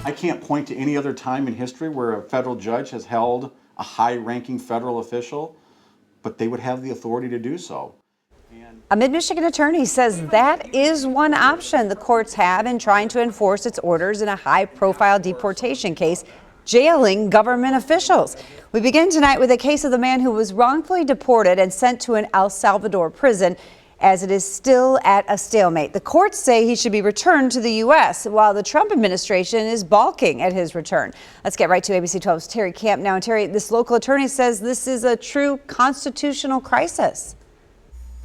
I can't point to any other time in history where a federal judge has held a high-ranking federal official, but they would have the authority to do so. A Mid-Michigan attorney says that is one option the courts have in trying to enforce its orders in a high-profile deportation case, jailing government officials. We begin tonight with a case of the man who was wrongfully deported and sent to an El Salvador prison, as it is still at a stalemate. The courts say he should be returned to the U.S., while the Trump administration is balking at his return. Let's get right to ABC 12's Terry Camp now. And Terry, this local attorney says this is a true constitutional crisis.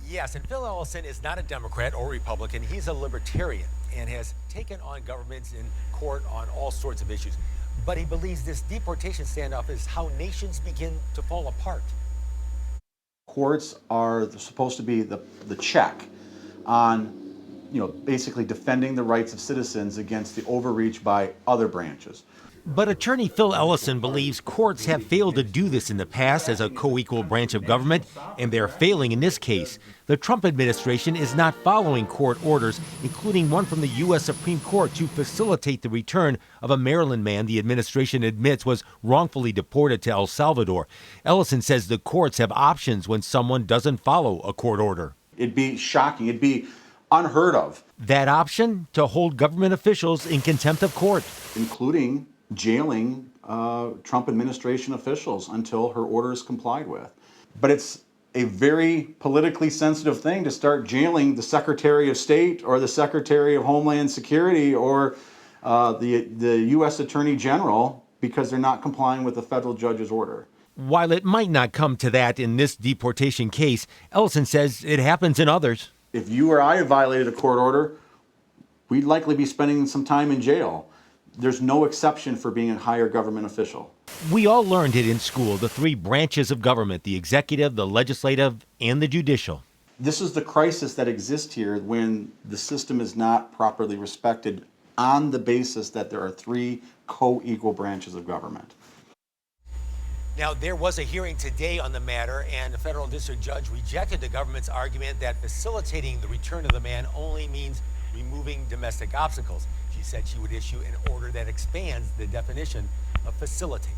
Yes, and Phil Ellison is not a Democrat or Republican. He's a libertarian and has taken on governments in court on all sorts of issues. But he believes this deportation standoff is how nations begin to fall apart. Courts are supposed to be the check on, basically defending the rights of citizens against the overreach by other branches. But attorney Phil Ellison believes courts have failed to do this in the past as a co-equal branch of government, and they're failing in this case. The Trump administration is not following court orders, including one from the U.S. Supreme Court to facilitate the return of a Maryland man the administration admits was wrongfully deported to El Salvador. Ellison says the courts have options when someone doesn't follow a court order. It'd be shocking. It'd be unheard of. That option? To hold government officials in contempt of court. Including jailing Trump administration officials until her order is complied with. But it's a very politically sensitive thing to start jailing the Secretary of State or the Secretary of Homeland Security or the U.S. Attorney General because they're not complying with the federal judge's order. While it might not come to that in this deportation case, Ellison says it happens in others. If you or I have violated a court order, we'd likely be spending some time in jail. There's no exception for being a higher government official. We all learned it in school, the three branches of government, the executive, the legislative, and the judicial. This is the crisis that exists here when the system is not properly respected on the basis that there are three co-equal branches of government. Now, there was a hearing today on the matter, and the federal district judge rejected the government's argument that facilitating the return of the man only means removing domestic obstacles. She said she would issue an order that expands the definition of facilitate.